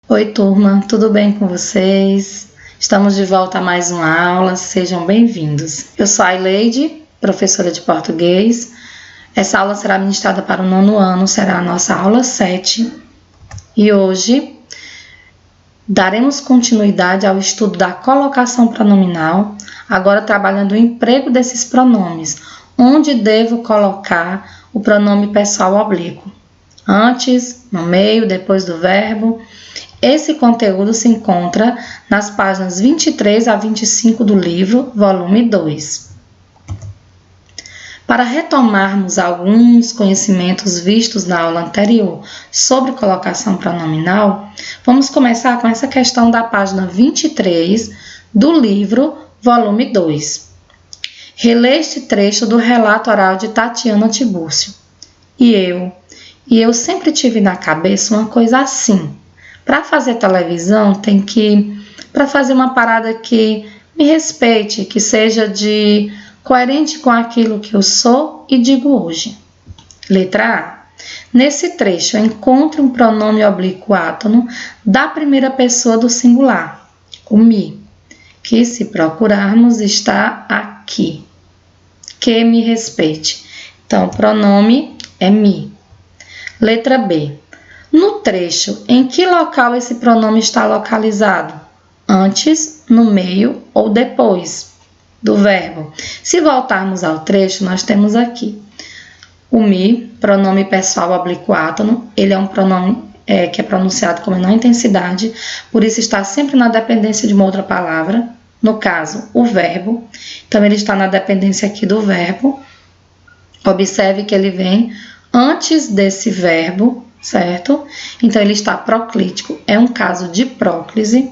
Oi, turma, tudo bem com vocês? Estamos de volta a mais uma aula, sejam bem-vindos. Eu sou a Aileide, professora de português. Essa aula será ministrada para o 9º ano, será a nossa aula 7. E hoje daremos continuidade ao estudo da colocação pronominal, agora trabalhando o emprego desses pronomes, onde devo colocar o pronome pessoal oblíquo. Antes, no meio, depois do verbo. Esse conteúdo se encontra nas páginas 23 a 25 do livro, volume 2. Para retomarmos alguns conhecimentos vistos na aula anterior sobre colocação pronominal, vamos começar com essa questão da página 23 do livro, volume 2. Relê este trecho do relato oral de Tatiana Tibúrcio. E eu sempre tive na cabeça uma coisa assim. Para fazer televisão, para fazer uma parada que me respeite, que seja coerente com aquilo que eu sou e digo hoje. Letra A. Nesse trecho, encontre um pronome oblíquo átono da primeira pessoa do singular, o me, que se procurarmos está aqui. Que me respeite. Então, o pronome é me. Letra B. No trecho, em que local esse pronome está localizado? Antes, no meio ou depois do verbo. Se voltarmos ao trecho, nós temos aqui o me, pronome pessoal oblíquo átono. Ele é um pronome que é pronunciado com menor intensidade, por isso está sempre na dependência de uma outra palavra. No caso, o verbo. Então, ele está na dependência aqui do verbo. Observe que ele vem antes desse verbo, certo? Então, ele está proclítico, é um caso de próclise.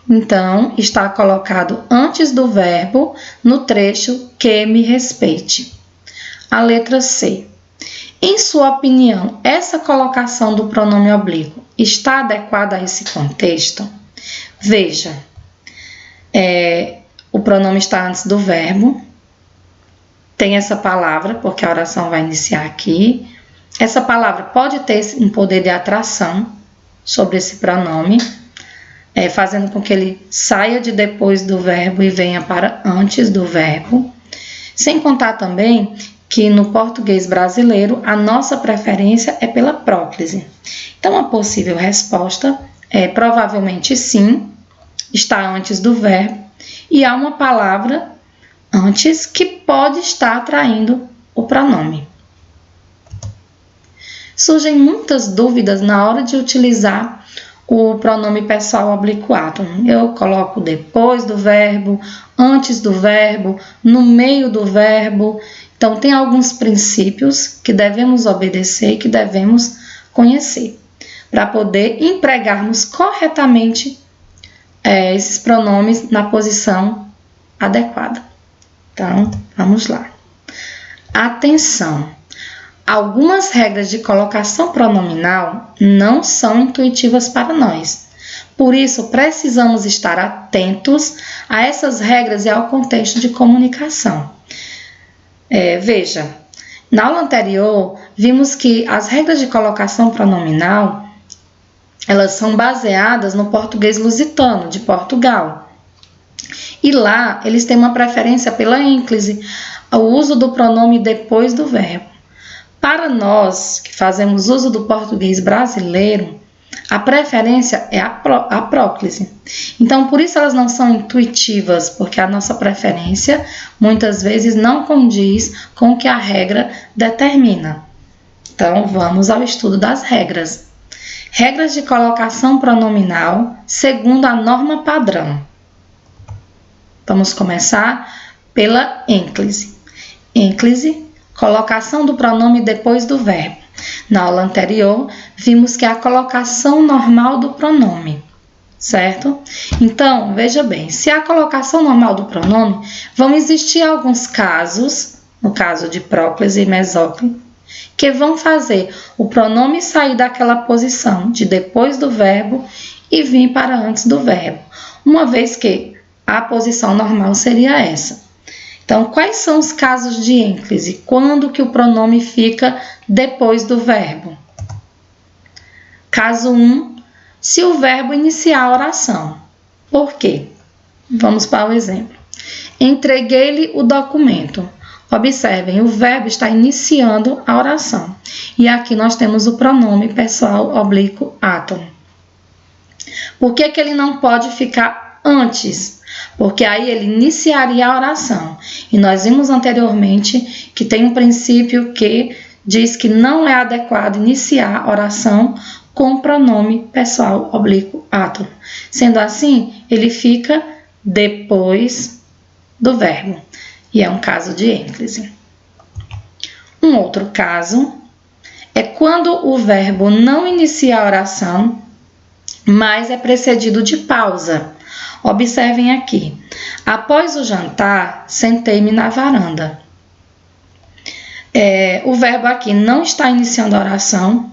Então, está colocado antes do verbo no trecho que me respeite. A letra C. Em sua opinião, essa colocação do pronome oblíquo está adequada a esse contexto? Veja, o pronome está antes do verbo, tem essa palavra, porque a oração vai iniciar aqui. Essa palavra pode ter um poder de atração sobre esse pronome, fazendo com que ele saia de depois do verbo e venha para antes do verbo. Sem contar também que no português brasileiro a nossa preferência é pela próclise. Então, a possível resposta é provavelmente sim, está antes do verbo, e há uma palavra antes que pode estar atraindo o pronome. Surgem muitas dúvidas na hora de utilizar o pronome pessoal oblíquo átono. Eu coloco depois do verbo, antes do verbo, no meio do verbo. Então, tem alguns princípios que devemos obedecer e que devemos conhecer para poder empregarmos corretamente esses pronomes na posição adequada. Então, vamos lá. Atenção! Algumas regras de colocação pronominal não são intuitivas para nós. Por isso, precisamos estar atentos a essas regras e ao contexto de comunicação. Veja, na aula anterior, vimos que as regras de colocação pronominal, elas são baseadas no português lusitano, de Portugal. E lá, eles têm uma preferência pela ênclise, o uso do pronome depois do verbo. Para nós, que fazemos uso do português brasileiro, a preferência é a próclise. Então, por isso elas não são intuitivas, porque a nossa preferência, muitas vezes, não condiz com o que a regra determina. Então, vamos ao estudo das regras. Regras de colocação pronominal segundo a norma padrão. Vamos começar pela ênclise. Ênclise, colocação do pronome depois do verbo. Na aula anterior, vimos que é a colocação normal do pronome, certo? Então, veja bem, se a colocação normal do pronome, vão existir alguns casos, no caso de próclise e mesóclise, que vão fazer o pronome sair daquela posição de depois do verbo e vir para antes do verbo, uma vez que a posição normal seria essa. Então, quais são os casos de ênclise? Quando que o pronome fica depois do verbo? Caso 1, se o verbo iniciar a oração. Por quê? Vamos para o exemplo. Entreguei-lhe o documento. Observem, o verbo está iniciando a oração. E aqui nós temos o pronome pessoal oblíquo átono. Por que ele não pode ficar antes? Porque aí ele iniciaria a oração. E nós vimos anteriormente que tem um princípio que diz que não é adequado iniciar a oração com o pronome pessoal oblíquo átono. Sendo assim, ele fica depois do verbo. E é um caso de ênclise. Um outro caso é quando o verbo não inicia a oração, mas é precedido de pausa. Observem aqui. Após o jantar, sentei-me na varanda. O verbo aqui não está iniciando a oração,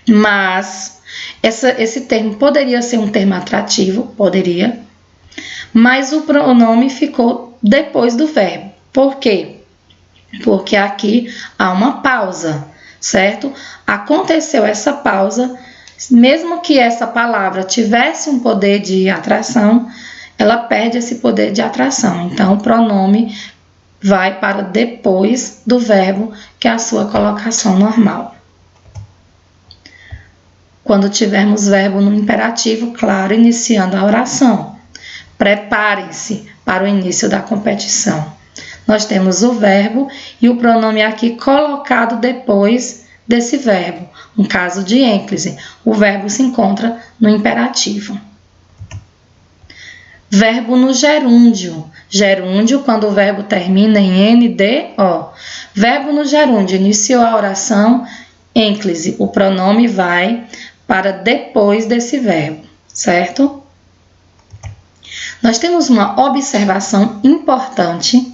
mas esse termo poderia ser um termo atrativo, poderia, mas o pronome ficou depois do verbo. Por quê? Porque aqui há uma pausa, certo? Aconteceu essa pausa, mesmo que essa palavra tivesse um poder de atração, ela perde esse poder de atração. Então, o pronome vai para depois do verbo, que é a sua colocação normal. Quando tivermos verbo no imperativo, claro, iniciando a oração. Preparem-se para o início da competição. Nós temos o verbo e o pronome aqui colocado depois desse verbo. Um caso de ênclise, o verbo se encontra no imperativo. Verbo no gerúndio. Gerúndio, quando o verbo termina em NDO. Verbo no gerúndio, iniciou a oração, ênclise. O pronome vai para depois desse verbo, certo? Nós temos uma observação importante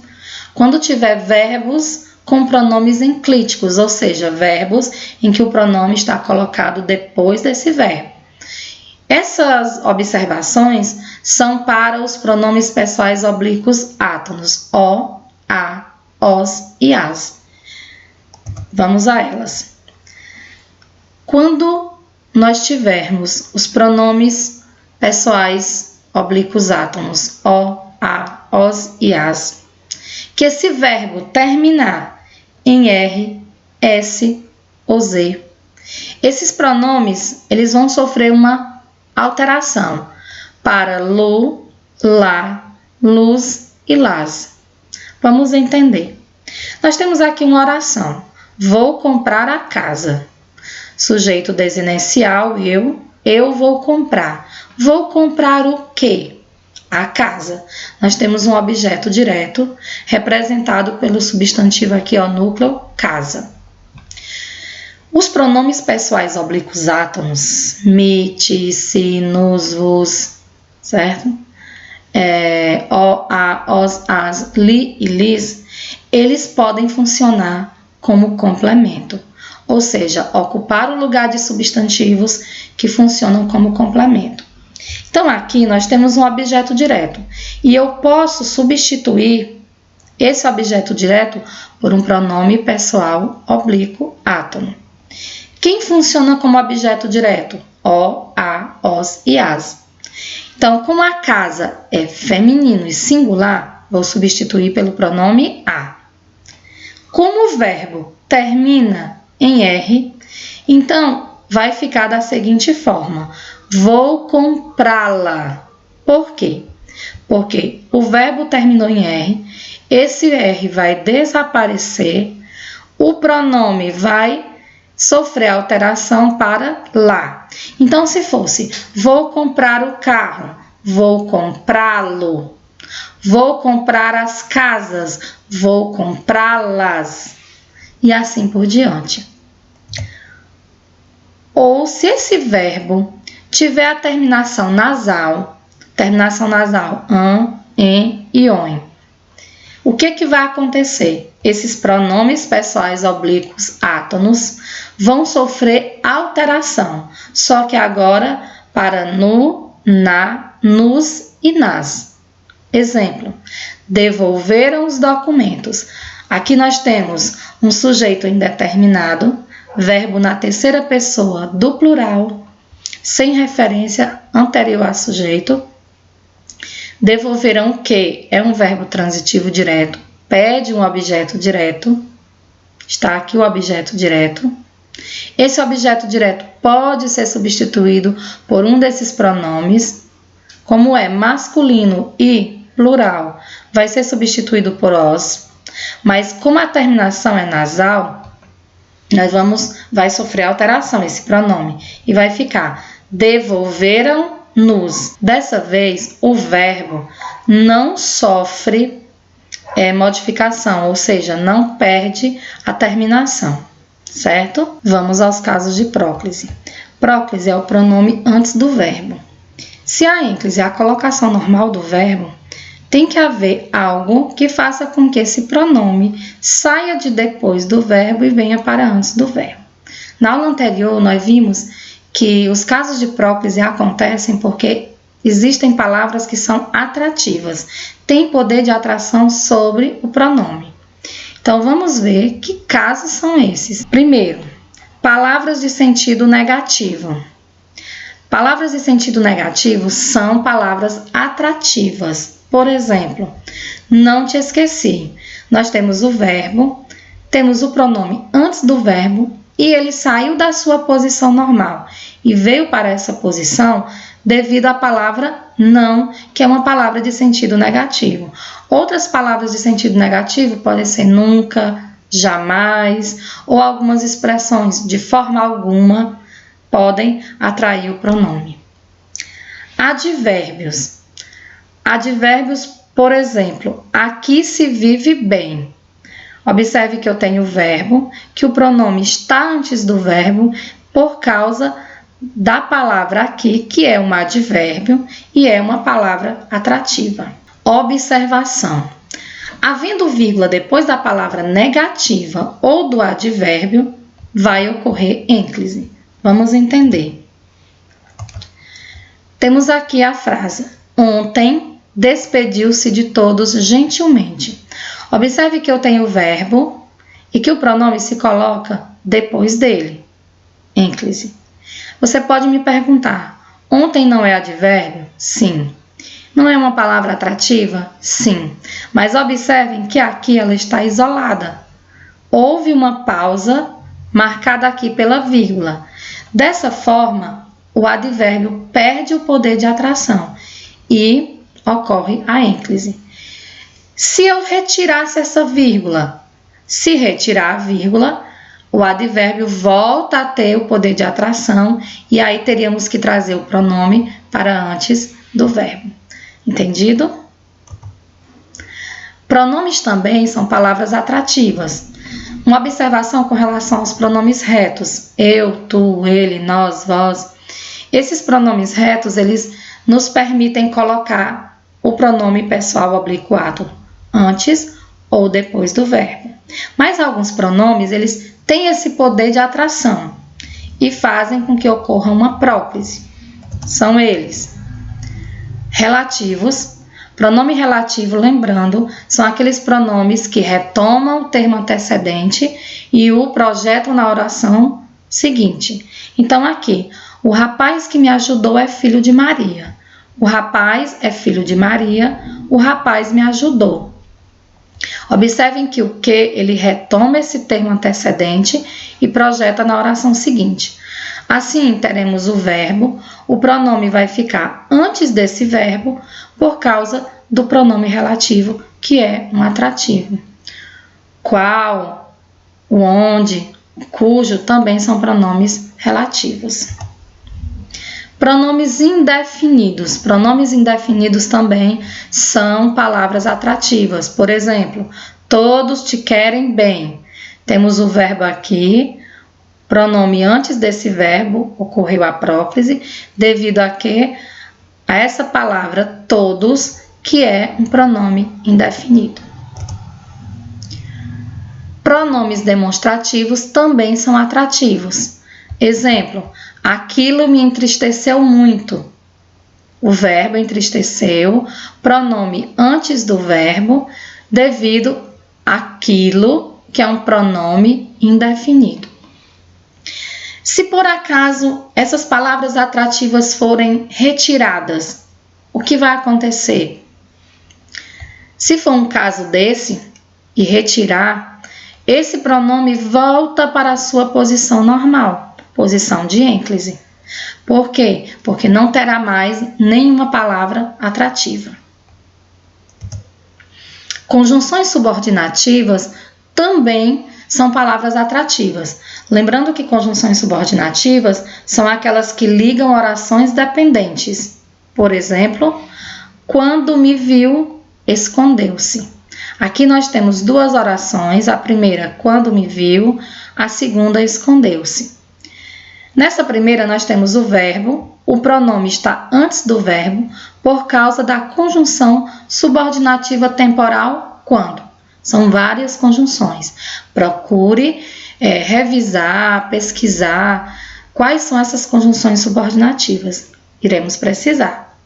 quando tiver verbos com pronomes enclíticos, ou seja, verbos em que o pronome está colocado depois desse verbo. Essas observações são para os pronomes pessoais oblíquos átonos, o, a, os e as. Vamos a elas. Quando nós tivermos os pronomes pessoais oblíquos átonos, o, a, os e as, que esse verbo terminar em R, S ou Z, esses pronomes eles vão sofrer uma alteração para lu, lá, luz e las. Vamos entender. Nós temos aqui uma oração. Vou comprar a casa. Sujeito desinencial, eu vou comprar. Vou comprar o quê? A casa. Nós temos um objeto direto, representado pelo substantivo aqui, núcleo, casa. Os pronomes pessoais oblíquos átonos, me, ti, si, nos, vos, certo? O, a, os, as, li e lis, eles podem funcionar como complemento, ou seja, ocupar o lugar de substantivos que funcionam como complemento. Então, aqui nós temos um objeto direto e eu posso substituir esse objeto direto por um pronome pessoal oblíquo átono. Quem funciona como objeto direto? O, a, os e as. Então, como a casa é feminino e singular, vou substituir pelo pronome a. Como o verbo termina em R, então vai ficar da seguinte forma: vou comprá-la. Por quê? Porque o verbo terminou em R, esse R vai desaparecer, o pronome vai sofrer alteração para lá. Então, se fosse vou comprar o carro, vou comprá-lo. Vou comprar as casas, vou comprá-las. E assim por diante. Ou se esse verbo tiver a terminação nasal an, en e on, o que vai acontecer? Esses pronomes pessoais oblíquos átonos vão sofrer alteração, só que agora para nu, na, nos e nas. Exemplo, devolveram os documentos. Aqui nós temos um sujeito indeterminado, verbo na terceira pessoa do plural, sem referência anterior a sujeito. Devolverão que é um verbo transitivo direto, pede um objeto direto. Está aqui o objeto direto. Esse objeto direto pode ser substituído por um desses pronomes, como é masculino e plural, vai ser substituído por os, mas como a terminação é nasal, vai sofrer alteração esse pronome e vai ficar devolveram-nos. Dessa vez, o verbo não sofre modificação, ou seja, não perde a terminação, certo? Vamos aos casos de próclise. Próclise é o pronome antes do verbo. Se a ênclise é a colocação normal do verbo, tem que haver algo que faça com que esse pronome saia de depois do verbo e venha para antes do verbo. Na aula anterior, nós vimos que os casos de próclise acontecem porque existem palavras que são atrativas, têm poder de atração sobre o pronome. Então, vamos ver que casos são esses. Primeiro, palavras de sentido negativo. Palavras de sentido negativo são palavras atrativas. Por exemplo, não te esqueci. Nós temos o verbo, temos o pronome antes do verbo e ele saiu da sua posição normal e veio para essa posição devido à palavra não, que é uma palavra de sentido negativo. Outras palavras de sentido negativo podem ser nunca, jamais ou algumas expressões de forma alguma podem atrair o pronome. Advérbios. Advérbios, por exemplo, aqui se vive bem. Observe que eu tenho o verbo, que o pronome está antes do verbo por causa da palavra aqui, que é um advérbio e é uma palavra atrativa. Observação. Havendo vírgula depois da palavra negativa ou do advérbio, vai ocorrer ênclise. Vamos entender. Temos aqui a frase: ontem despediu-se de todos gentilmente. Observe que eu tenho o verbo e que o pronome se coloca depois dele. Ênclise. Você pode me perguntar: ontem não é advérbio? Sim. Não é uma palavra atrativa? Sim. Mas observem que aqui ela está isolada. Houve uma pausa marcada aqui pela vírgula. Dessa forma, o advérbio perde o poder de atração e ocorre a ênclise. Se eu retirasse essa vírgula, se retirar a vírgula, o advérbio volta a ter o poder de atração e aí teríamos que trazer o pronome para antes do verbo. Entendido? Pronomes também são palavras atrativas. Uma observação com relação aos pronomes retos: eu, tu, ele, nós, vós. Esses pronomes retos, eles nos permitem colocar o pronome pessoal oblíquo antes ou depois do verbo. Mas alguns pronomes, eles têm esse poder de atração e fazem com que ocorra uma próclise. São eles: relativos. Pronome relativo, lembrando, são aqueles pronomes que retomam o termo antecedente e o projetam na oração seguinte. Então, aqui, o rapaz que me ajudou é filho de Maria. O rapaz é filho de Maria, o rapaz me ajudou. Observem que o que ele retoma esse termo antecedente e projeta na oração seguinte. Assim, teremos o verbo, o pronome vai ficar antes desse verbo por causa do pronome relativo, que é um atrativo. Qual, o onde, o cujo também são pronomes relativos. Pronomes indefinidos. Pronomes indefinidos também são palavras atrativas. Por exemplo, todos te querem bem. Temos o verbo aqui, pronome antes desse verbo, ocorreu a próclise, devido a essa palavra todos, que é um pronome indefinido. Pronomes demonstrativos também são atrativos. Exemplo: aquilo me entristeceu muito. O verbo entristeceu, pronome antes do verbo, devido àquilo, que é um pronome indefinido. Se por acaso essas palavras atrativas forem retiradas, o que vai acontecer? Se for um caso desse e retirar, esse pronome volta para a sua posição normal, posição de ênclise. Por quê? Porque não terá mais nenhuma palavra atrativa. Conjunções subordinativas também são palavras atrativas. Lembrando que conjunções subordinativas são aquelas que ligam orações dependentes. Por exemplo, quando me viu, escondeu-se. Aqui nós temos duas orações, a primeira, quando me viu, a segunda, escondeu-se. Nessa primeira nós temos o verbo, o pronome está antes do verbo por causa da conjunção subordinativa temporal quando. São várias conjunções. Procure revisar, pesquisar quais são essas conjunções subordinativas. Iremos precisar.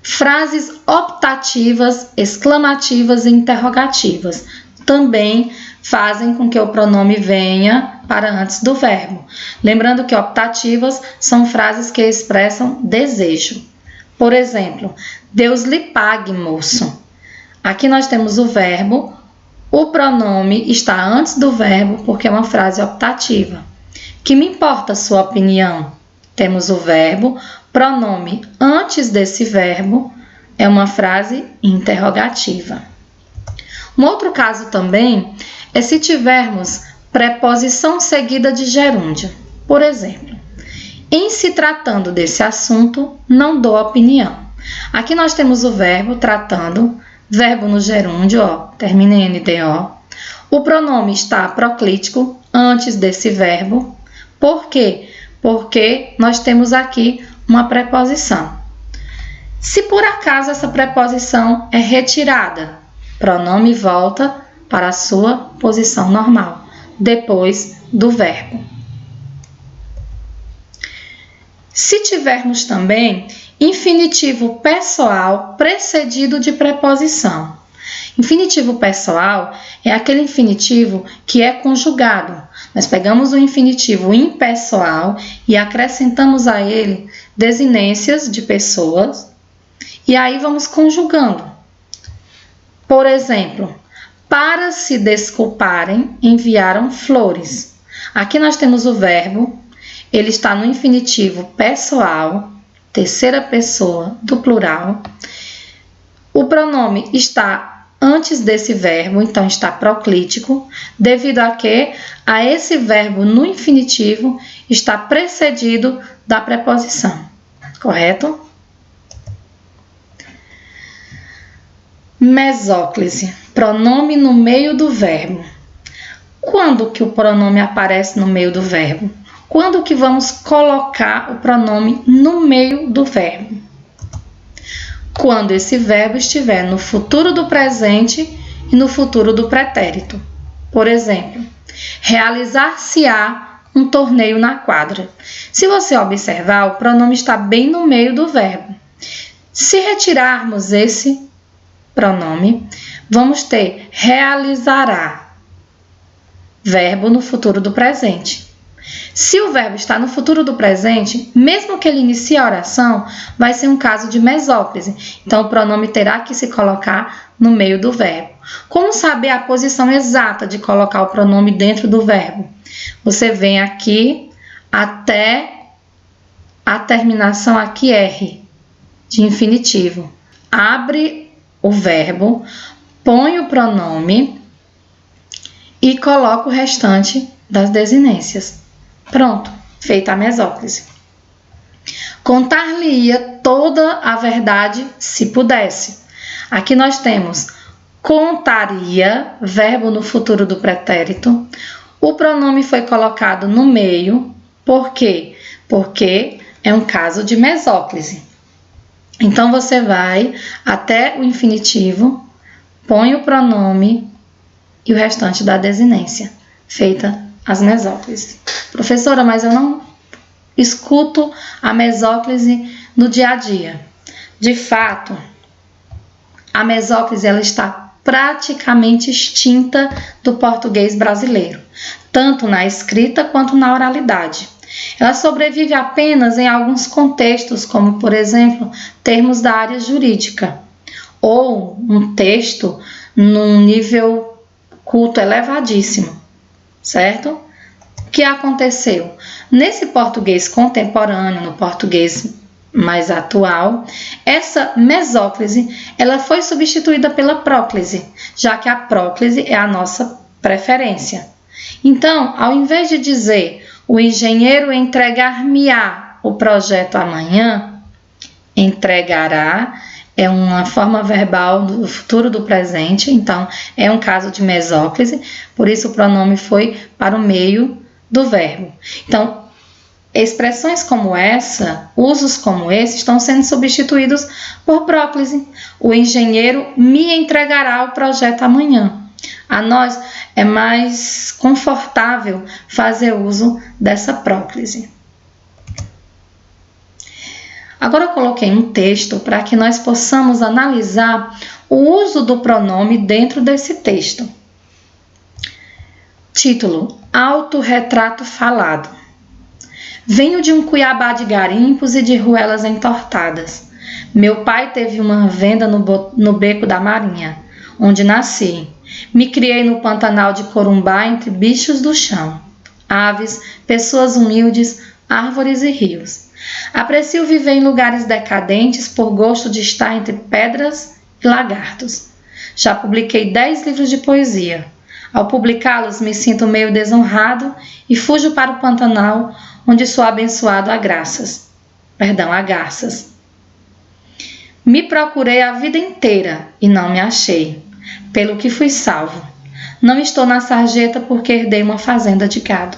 Frases optativas, exclamativas e interrogativas também fazem com que o pronome venha para antes do verbo. Lembrando que optativas são frases que expressam desejo. Por exemplo, Deus lhe pague, moço. Aqui nós temos o verbo, o pronome está antes do verbo porque é uma frase optativa. Que me importa a sua opinião? Temos o verbo, pronome antes desse verbo, é uma frase interrogativa. Um outro caso também é se tivermos preposição seguida de gerúndio. Por exemplo, em se tratando desse assunto, não dou opinião. Aqui nós temos o verbo tratando, verbo no gerúndio, termina em NDO. O pronome está proclítico antes desse verbo. Por quê? Porque nós temos aqui uma preposição. Se por acaso essa preposição é retirada, pronome volta para a sua posição normal, depois do verbo. Se tivermos também infinitivo pessoal precedido de preposição. Infinitivo pessoal é aquele infinitivo que é conjugado. Nós pegamos o infinitivo impessoal e acrescentamos a ele desinências de pessoas e aí vamos conjugando. Por exemplo, para se desculparem, enviaram flores. Aqui nós temos o verbo, ele está no infinitivo pessoal, terceira pessoa do plural. O pronome está antes desse verbo, então está proclítico, devido a que a esse verbo no infinitivo está precedido da preposição. Correto? Mesóclise, pronome no meio do verbo. Quando que o pronome aparece no meio do verbo? Quando que vamos colocar o pronome no meio do verbo? Quando esse verbo estiver no futuro do presente e no futuro do pretérito. Por exemplo, realizar-se-á um torneio na quadra. Se você observar, o pronome está bem no meio do verbo. Se retirarmos esse pronome, vamos ter realizará, verbo no futuro do presente. Se o verbo está no futuro do presente, mesmo que ele inicie a oração, vai ser um caso de mesóclise. Então, o pronome terá que se colocar no meio do verbo. Como saber a posição exata de colocar o pronome dentro do verbo? Você vem aqui até a terminação aqui R, de infinitivo. Abre o verbo, põe o pronome e coloca o restante das desinências. Pronto, feita a mesóclise. Contar-lhe-ia toda a verdade se pudesse. Aqui nós temos contaria, verbo no futuro do pretérito. O pronome foi colocado no meio. Por quê? Porque é um caso de mesóclise. Então, você vai até o infinitivo, põe o pronome e o restante da desinência, feita as mesóclises. Professora, mas eu não escuto a mesóclise no dia a dia. De fato, a mesóclise ela está praticamente extinta do português brasileiro, tanto na escrita quanto na oralidade. Ela sobrevive apenas em alguns contextos, como, por exemplo, termos da área jurídica, ou um texto num nível culto elevadíssimo, certo? O que aconteceu? Nesse português contemporâneo, no português mais atual, essa mesóclise ela foi substituída pela próclise, já que a próclise é a nossa preferência. Então, ao invés de dizer o engenheiro entregar-me-á o projeto amanhã, entregará é uma forma verbal do futuro do presente, então é um caso de mesóclise, por isso o pronome foi para o meio do verbo. Então, expressões como essa, usos como esse, estão sendo substituídos por próclise. O engenheiro me entregará o projeto amanhã. A nós é mais confortável fazer uso dessa próclise. Agora eu coloquei um texto para que nós possamos analisar o uso do pronome dentro desse texto. Título: Autorretrato falado. Venho de um Cuiabá de garimpos e de ruelas entortadas. Meu pai teve uma venda no beco da Marinha, onde nasci. Me criei no Pantanal de Corumbá entre bichos do chão, aves, pessoas humildes, árvores e rios. Aprecio viver em lugares decadentes por gosto de estar entre pedras e lagartos. Já publiquei 10 livros de poesia. Ao publicá-los, me sinto meio desonrado e fujo para o Pantanal, onde sou abençoado a garças. Me procurei a vida inteira e não me achei, pelo que fui salvo. Não estou na sarjeta porque herdei uma fazenda de gado.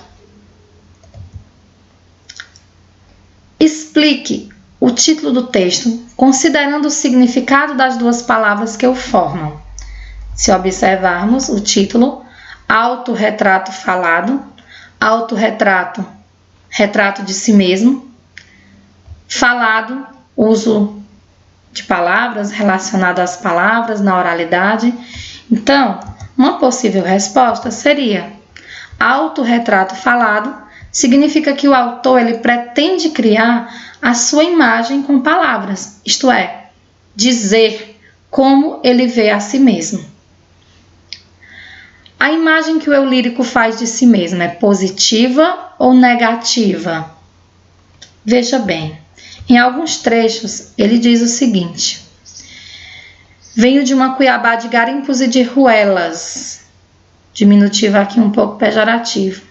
Explique o título do texto considerando o significado das duas palavras que o formam. Se observarmos o título, autorretrato falado, autorretrato, retrato de si mesmo, falado, uso de palavras relacionado às palavras na oralidade. Então, uma possível resposta seria: autorretrato falado significa que o autor ele pretende criar a sua imagem com palavras, isto é, dizer como ele vê a si mesmo. A imagem que o eu lírico faz de si mesmo é positiva ou negativa? Veja bem, em alguns trechos ele diz o seguinte: venho de uma Cuiabá de garimpos e de ruelas, diminutivo aqui um pouco pejorativo.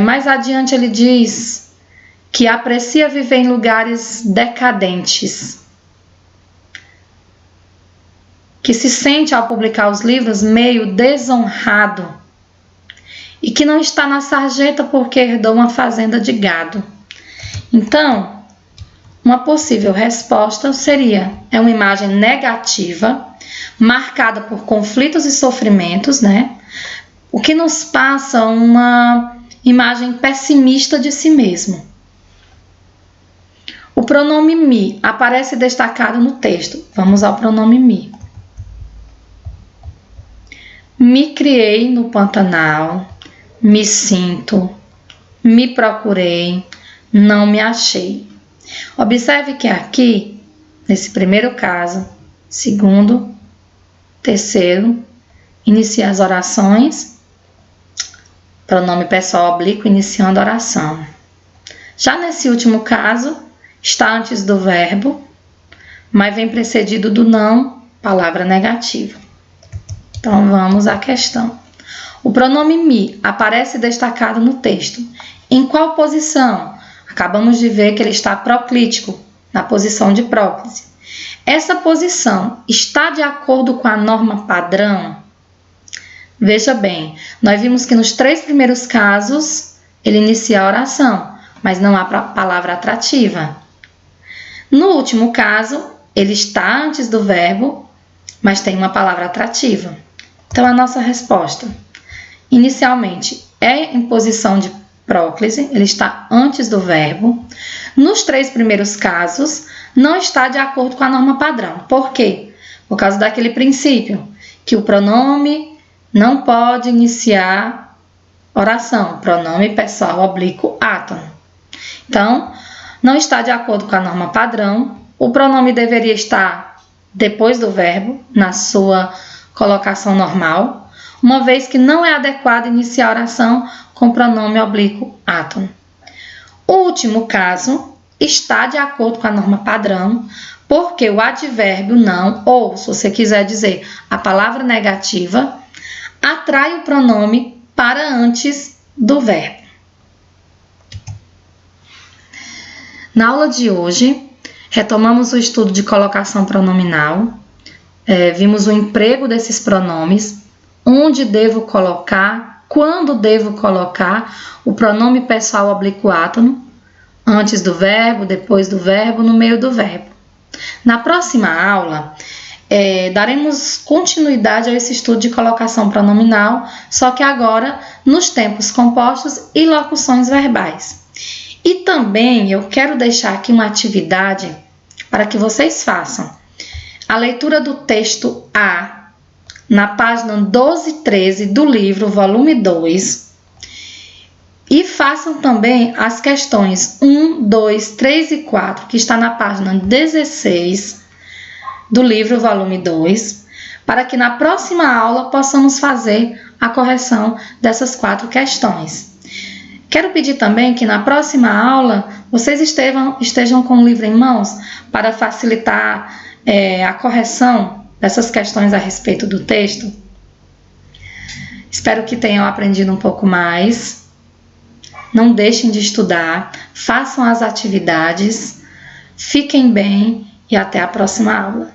Mais adiante ele diz que aprecia viver em lugares decadentes, que se sente ao publicar os livros meio desonrado e que não está na sarjeta porque herdou uma fazenda de gado. Então, uma possível resposta seria: é uma imagem negativa, marcada por conflitos e sofrimentos, né? O que nos passa uma imagem pessimista de si mesmo. O pronome me aparece destacado no texto. Vamos ao pronome me. Me criei no Pantanal, me sinto, me procurei, não me achei. Observe que aqui, nesse primeiro caso, segundo, terceiro, inicia as orações, pronome pessoal oblíquo iniciando a oração. Já nesse último caso, está antes do verbo, mas vem precedido do não, palavra negativa. Então, vamos à questão. O pronome me aparece destacado no texto. Em qual posição? Acabamos de ver que ele está proclítico, na posição de próclise. Essa posição está de acordo com a norma padrão? Veja bem, nós vimos que nos 3 primeiros casos ele inicia a oração, mas não há palavra atrativa. No último caso, ele está antes do verbo, mas tem uma palavra atrativa. Então, a nossa resposta, inicialmente, é em posição de próclise, ele está antes do verbo. Nos 3 primeiros casos, não está de acordo com a norma padrão. Por quê? Por causa daquele princípio, que o pronome não pode iniciar oração, pronome pessoal oblíquo átono. Então, não está de acordo com a norma padrão, o pronome deveria estar depois do verbo, na sua colocação normal, uma vez que não é adequado iniciar a oração com pronome oblíquo átono. O último caso está de acordo com a norma padrão, porque o advérbio não, ou se você quiser dizer a palavra negativa, atrai o pronome para antes do verbo. Na aula de hoje, retomamos o estudo de colocação pronominal, vimos o emprego desses pronomes, onde devo colocar, quando devo colocar o pronome pessoal oblíquo átono, antes do verbo, depois do verbo, no meio do verbo. Na próxima aula, daremos continuidade a esse estudo de colocação pronominal, só que agora nos tempos compostos e locuções verbais. E também eu quero deixar aqui uma atividade para que vocês façam a leitura do texto A, na página 12 e 13 do livro, volume 2, e façam também as questões 1, 2, 3 e 4, que está na página 16 do livro, volume 2, para que na próxima aula possamos fazer a correção dessas 4 questões. Quero pedir também que na próxima aula vocês estejam com o livro em mãos para facilitar a correção dessas questões a respeito do texto. Espero que tenham aprendido um pouco mais. Não deixem de estudar, façam as atividades, fiquem bem e até a próxima aula.